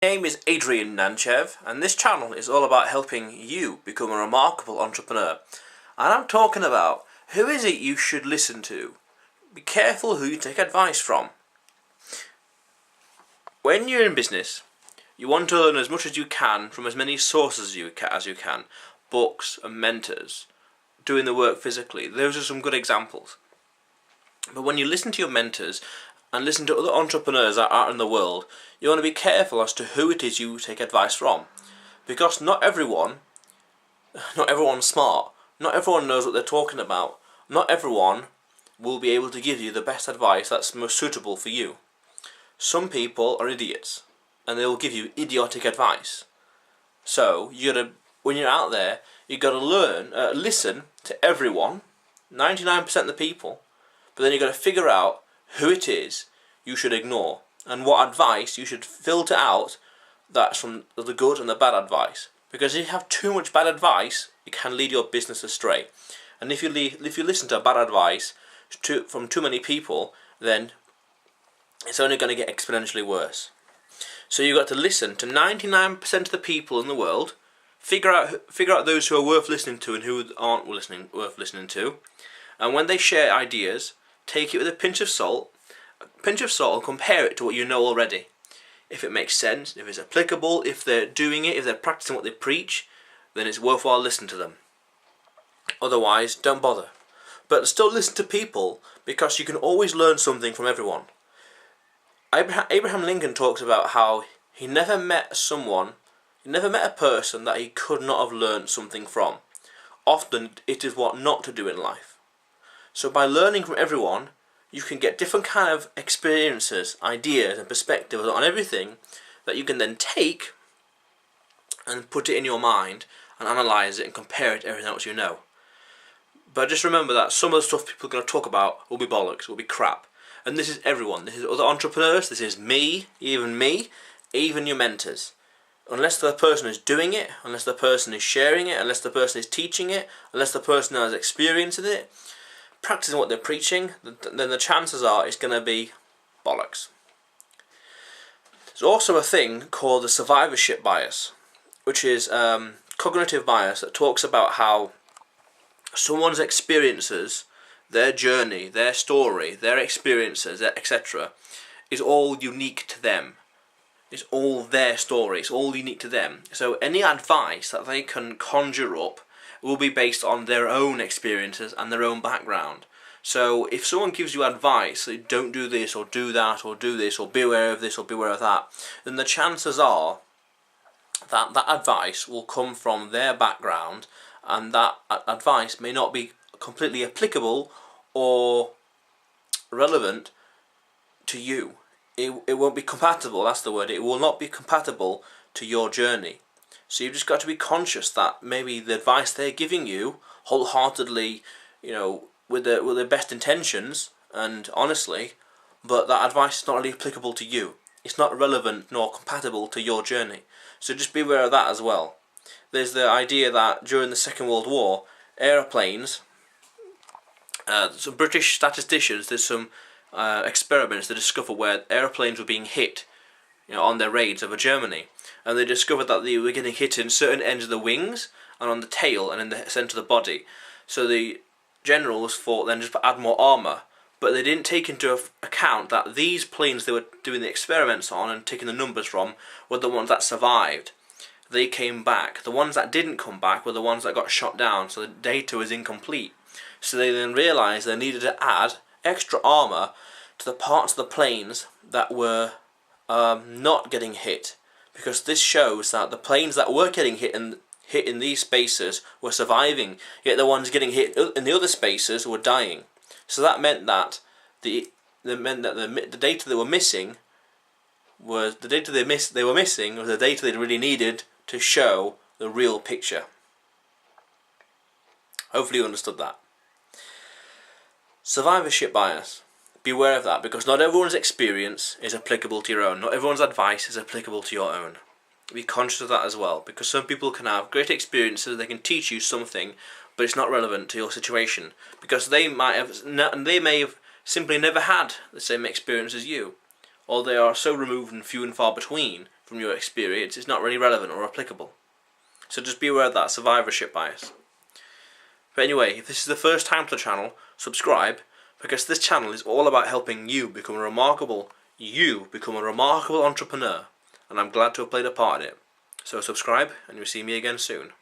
My name is Adrian Nanchev, and this channel is all about helping you become a remarkable entrepreneur. And I'm talking about who is it you should listen to. Be careful who you take advice from. When you're in business, you want to learn as much as you can from as many sources as you can. Books and mentors, doing the work physically. Those are some good examples. But when you listen to your mentors and listen to other entrepreneurs that are in the world, you want to be careful as to who it is you take advice from. Because not everyone's smart. Not everyone knows what they're talking about. Not everyone will be able to give you the best advice that's most suitable for you. Some people are idiots, and they will give you idiotic advice. So when you're out there, you got to listen to everyone, 99% of the people, but then you got to figure out who it is you should ignore and what advice you should filter out that's from the good and the bad advice. Because if you have too much bad advice, it can lead your business astray. And if you listen to bad advice from too many people, then it's only going to get exponentially worse. So you've got to listen to 99% of the people in the world, figure out those who are worth listening to and who aren't worth listening to, and when they share ideas, take it with a pinch of salt and compare it to what you know already. If it makes sense, if it's applicable, if they're doing it, if they're practicing what they preach, then it's worthwhile listening to them. Otherwise, don't bother. But still listen to people, because you can always learn something from everyone. Abraham Lincoln talks about how he never met a person that he could not have learned something from. Often it is what not to do in life. So by learning from everyone, you can get different kind of experiences, ideas and perspectives on everything that you can then take and put it in your mind and analyse it and compare it to everything else you know. But just remember that some of the stuff people are going to talk about will be bollocks, will be crap. And this is everyone. This is other entrepreneurs, this is me, even your mentors. Unless the person is doing it, unless the person is sharing it, unless the person is teaching it, unless the person has experience in it, practicing what they're preaching, then the chances are it's going to be bollocks. There's also a thing called the survivorship bias, which is cognitive bias that talks about how someone's experiences, their journey, their story, their experiences, etc., is all unique to them. It's all their story, it's all unique to them. So any advice that they can conjure up will be based on their own experiences and their own background. So if someone gives you advice, like, don't do this or do that or do this or beware of this or beware of that, then the chances are that that advice will come from their background, and that advice may not be completely applicable or relevant to you. It won't be compatible, that's the word. It will not be compatible to your journey. So you've just got to be conscious that maybe the advice they're giving you wholeheartedly, with their best intentions and honestly, but that advice is not really applicable to you. It's not relevant nor compatible to your journey. So just be aware of that as well. There's the idea that during the Second World War, aeroplanes, some British statisticians did some experiments to discover where aeroplanes were being hit on their raids over Germany. And they discovered that they were getting hit in certain ends of the wings and on the tail and in the centre of the body. So the generals thought then just to add more armour, but they didn't take into account that these planes they were doing the experiments on and taking the numbers from were the ones that survived. They came back. The ones that didn't come back were the ones that got shot down, so the data was incomplete. So they then realised they needed to add extra armour to the parts of the planes that were not getting hit, because this shows that the planes that were getting hit in these spaces were surviving, yet the ones getting hit in the other spaces were dying. So that meant that the data they were missing was the data they were missing was the data they really needed to show the real picture. Hopefully you understood that. Survivorship bias. Beware of that, because not everyone's experience is applicable to your own. Not everyone's advice is applicable to your own. Be conscious of that as well, because some people can have great experiences, they can teach you something, but it's not relevant to your situation, because they may have simply never had the same experience as you, or they are so removed and few and far between from your experience is not really relevant or applicable. So just be aware of that survivorship bias. But anyway, if this is the first time to the channel, subscribe, because this channel is all about helping you become a remarkable entrepreneur, and I'm glad to have played a part in it. So subscribe, and you'll see me again soon.